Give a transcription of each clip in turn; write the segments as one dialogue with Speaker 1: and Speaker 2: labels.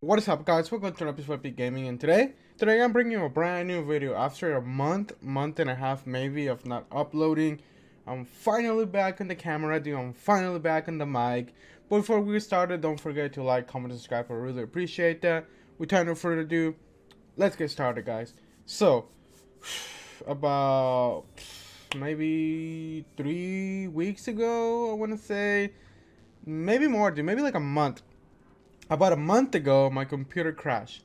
Speaker 1: What is up, guys? Welcome to an episode of Big Gaming, and today I'm bringing you a brand new video after a month and a half maybe of not uploading. I'm finally back on the camera, dude. I'm finally back on the mic. But before we get started, don't forget to like, comment, subscribe. I really appreciate that. Without no further ado, let's get started, guys. So, about maybe 3 weeks ago, I want to say, maybe more, dude. Maybe like a month. About a month ago, my computer crashed,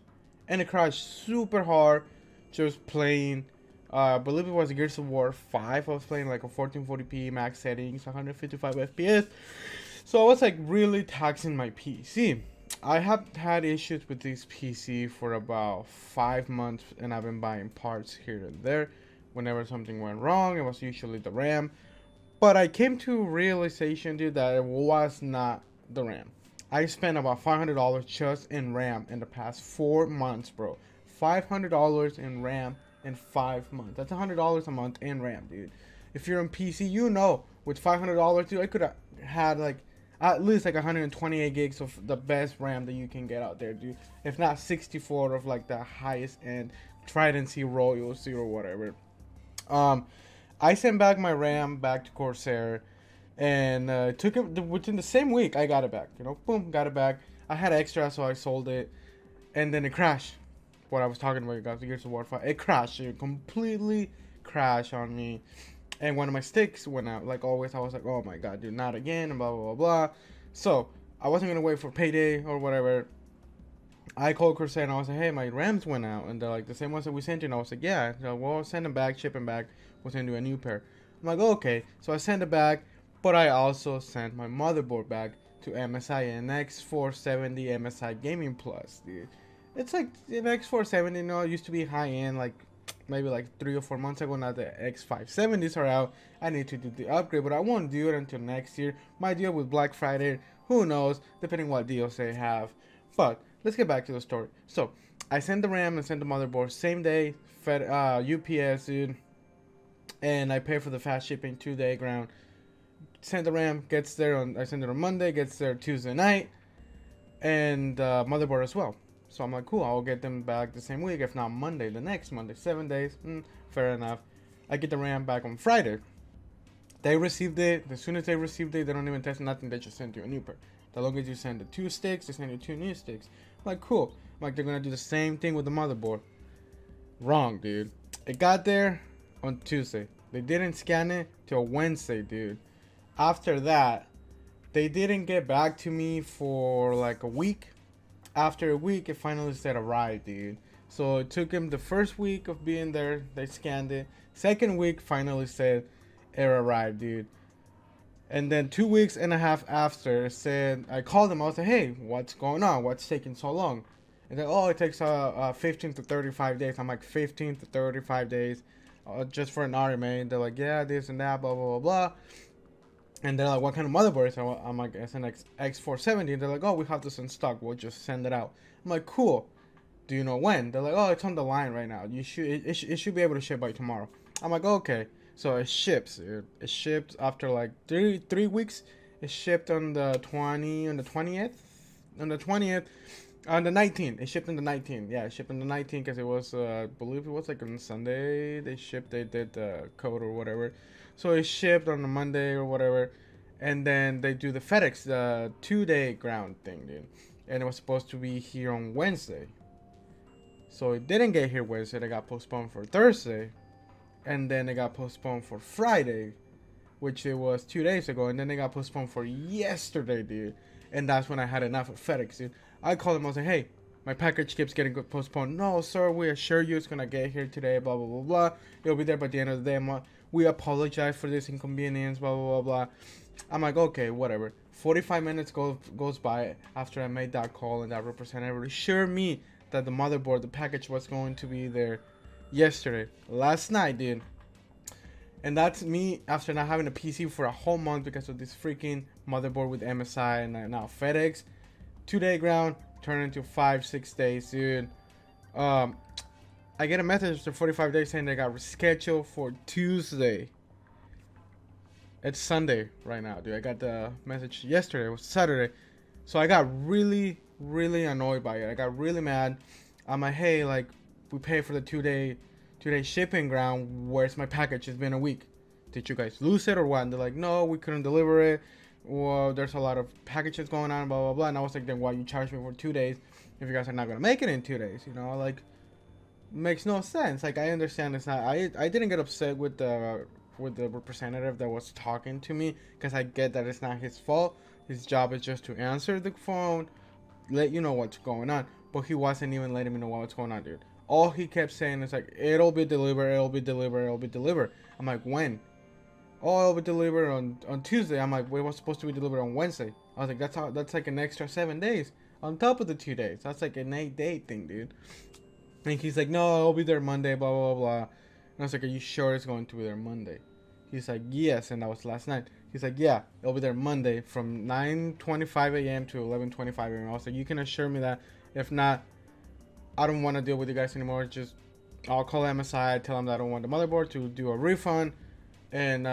Speaker 1: and it crashed super hard. Just playing, I believe it was Gears of War 5. I was playing like a 1440p max settings, 155 FPS. So I was like really taxing my PC. I have had issues with this PC for about 5 months, and I've been buying parts here and there. Whenever something went wrong, it was usually the RAM. But I came to a realization, dude, that it was not the RAM. I spent about $500 just in RAM in the past 4 months, bro. $500 in RAM in 5 months. That's $100 a month in RAM, dude. If you're on PC, you know, with $500, dude, I could have had like at least like 128 gigs of the best RAM that you can get out there, dude. If not 64 of like the highest end Trident C Royal C or whatever. I sent back my RAM back to Corsair. And took it within the same week. I got it back, you know, boom, got it back. I had extra, so I sold it, and then it crashed. What I was talking about, guys, the Gears of War 5, it crashed. It completely crashed on me, and one of my sticks went out. Like always, I was like, oh my god, dude, not again, and blah blah blah blah. So I wasn't gonna wait for payday or whatever. I called Corsair and I was like, hey, my RAMs went out, and they're like, the same ones that we sent you. And I was like, yeah, so we'll send them back, ship them back. We'll send you a new pair. I'm like, okay, so I sent it back. But I also sent my motherboard back to MSI, an X470 MSI Gaming Plus, dude. It's like an X470, you know, it used to be high end, like maybe like 3 or 4 months ago. Now the X570s are out. I need to do the upgrade, but I won't do it until next year. My deal with Black Friday, who knows, depending what deals they have. But let's get back to the story. So I sent the RAM and sent the motherboard same day, fed UPS, dude, and I pay for the fast shipping 2-day ground. Send the RAM, gets there on, I send it on Monday, gets there Tuesday night, and motherboard as well. So I'm like, cool, I'll get them back the same week, if not Monday, the next Monday, 7 days, fair enough. I get the RAM back on Friday. They received it, as soon as they received it, they don't even test nothing, they just send you a new pair. The longer you send the 2 sticks, they send you 2 new sticks. I'm like, cool. I'm like, they're gonna do the same thing with the motherboard. Wrong, dude. It got there on Tuesday. They didn't scan it till Wednesday, dude. After that, they didn't get back to me for like a week. After a week, it finally said arrived, dude. So it took him the first week of being there. They scanned it. Second week, finally said it arrived, dude. And then 2 weeks and a half after, said, I called them. I was like, hey, what's going on? What's taking so long? And then, oh, it takes 15 to 35 days. I'm like, 15 to 35 days just for an RMA. And they're like, yeah, this and that, blah, blah, blah, blah. And they're like, what kind of motherboard is it? I'm like, it's an X470. And they're like, oh, we have this in stock. We'll just send it out. I'm like, cool. Do you know when? They're like, oh, it's on the line right now. You should it should be able to ship by tomorrow. I'm like, okay. So it ships. It shipped after like three weeks. It shipped on the 20th, on the 19th. It shipped on the 19th. Yeah, it shipped on the 19th because it was, I believe it was like on Sunday. They did the code or whatever. So it shipped on the Monday or whatever. And then they do the FedEx, the 2-day ground thing, dude. And it was supposed to be here on Wednesday. So it didn't get here Wednesday. It got postponed for Thursday. And then it got postponed for Friday, which it was 2 days ago. And then it got postponed for yesterday, dude. And that's when I had enough of FedEx, dude. I called them. I was like, hey, my package keeps getting postponed. No, sir, we assure you it's going to get here today, blah, blah, blah, blah. It'll be there by the end of the day. We apologize for this inconvenience, blah, blah, blah, blah. I'm like, okay, whatever. 45 minutes goes by after I made that call, and that representative assured me that the motherboard, the package was going to be there yesterday. Last night, dude. And that's me after not having a PC for a whole month because of this freaking motherboard with MSI and now FedEx. 2-day ground turned into 5-6 days, dude. I get a message after 45 days saying they got rescheduled for Tuesday. It's Sunday right now, dude. I got the message yesterday. It was Saturday. So I got really really annoyed by it. I got really mad. I'm like, hey, like, we paid for the two day shipping ground. Where's my package? It's been a week. Did you guys lose it or what? And they're like, no, we couldn't deliver it. Well, there's a lot of packages going on, blah, blah, blah. And I was like, then why you charge me for 2 days if you guys are not going to make it in 2 days? You know, like, makes no sense. Like, I understand it's not, I didn't get upset with the representative that was talking to me, because I get that it's not his fault. His job is just to answer the phone, let you know what's going on. But he wasn't even letting me know what's going on, dude. All he kept saying is like, it'll be delivered, it'll be delivered, it'll be delivered. I'm like, when? Oh, it'll be delivered on Tuesday. I'm like, wait, what's supposed to be delivered on Wednesday? I was like, that's like an extra 7 days on top of the 2 days. That's like an 8-day thing, dude. And he's like, no, I'll be there Monday, blah, blah, blah. And I was like, are you sure it's going to be there Monday? He's like, yes. And that was last night. He's like, yeah, it'll be there Monday from 9:25 a.m. to 11:25 a.m. I was like, you can assure me that. If not, I don't want to deal with you guys anymore. Just, I'll call MSI, tell them that I don't want the motherboard, to do a refund and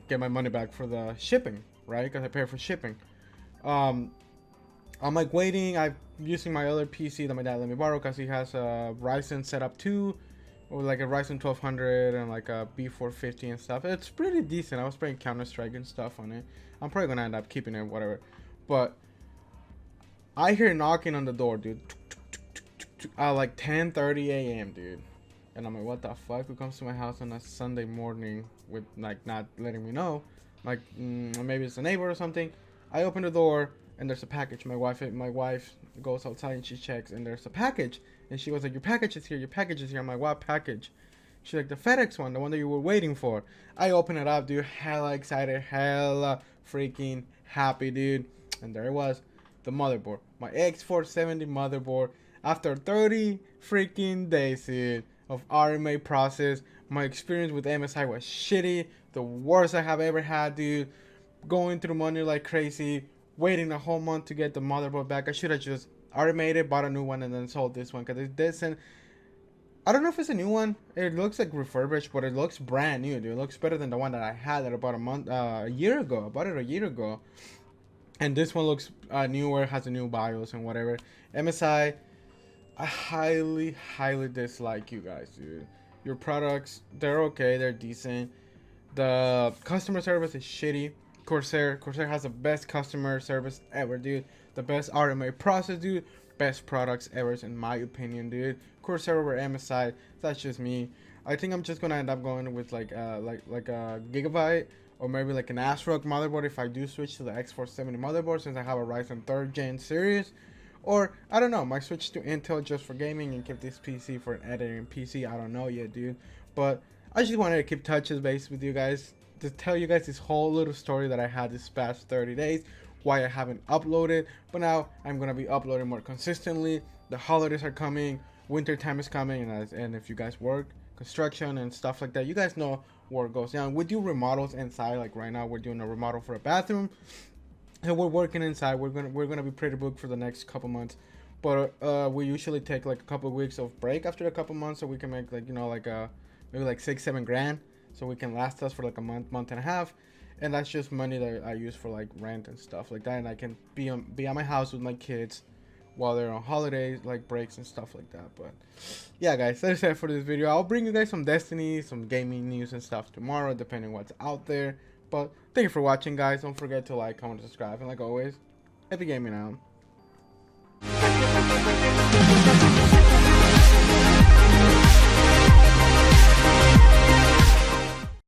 Speaker 1: get my money back for the shipping, right? Because I paid for shipping. I'm like waiting. I'm using my other PC that my dad let me borrow, because he has a Ryzen setup 2, or like a Ryzen 1200 and like a B450 and stuff. It's pretty decent. I was playing Counter-Strike and stuff on it. I'm probably gonna end up keeping it, whatever. But I hear knocking on the door, dude. Like 10:30 a.m., dude. And I'm like, what the fuck? Who comes to my house on a Sunday morning with like not letting me know? Like, maybe it's a neighbor or something. I open the door and there's a package. My wife goes outside and she checks, and there's a package. And she was like, your package is here, your package is here. I'm like, what package? She's like, the FedEx one, the one that you were waiting for. I open it up, dude. Hella excited, hella freaking happy, dude. And there it was, the motherboard. My X470 motherboard. After 30 freaking days, dude, of RMA process, my experience with MSI was shitty. The worst I have ever had, dude. Going through money like crazy. Waiting a whole month to get the motherboard back. I should have just RMA'd it, bought a new one, and then sold this one. Because it doesn't... I don't know if it's a new one. It looks like refurbished, but it looks brand new, dude. It looks better than the one that I had that I bought a year ago. I bought it a year ago. And this one looks newer, has a new BIOS and whatever. MSI... I highly dislike you guys, dude. Your products, they're okay, they're decent. The customer service is shitty. Corsair has the best customer service ever, dude. The best RMA process, dude. Best products ever, in my opinion, dude. Corsair over MSI, that's just me. I think I'm just gonna end up going with like a Gigabyte, or maybe like an ASRock motherboard if I do switch to the X470 motherboard, since I have a Ryzen 3rd gen series. Or, I don't know, might switch to Intel just for gaming and keep this PC for an editing PC. I don't know yet, dude. But I just wanted to keep touches base with you guys, to tell you guys this whole little story that I had this past 30 days, why I haven't uploaded. But now I'm going to be uploading more consistently. The holidays are coming, winter time is coming, and if you guys work construction and stuff like that, you guys know where it goes down. We do remodels inside. Like right now, we're doing a remodel for a bathroom. And we're working inside. We're gonna be pretty booked for the next couple months, but we usually take like a couple of weeks of break after a couple months, so we can make like, you know, like maybe like 6-7 grand, so we can last us for like a month and a half, and that's just money that I use for like rent and stuff like that, and I can be at my house with my kids while they're on holidays, like breaks and stuff like that. But yeah, guys, that's it for this video. I'll bring you guys some Destiny, some gaming news and stuff tomorrow, depending what's out there. But thank you for watching, guys. Don't forget to like, comment, subscribe, and like always, happy gaming out.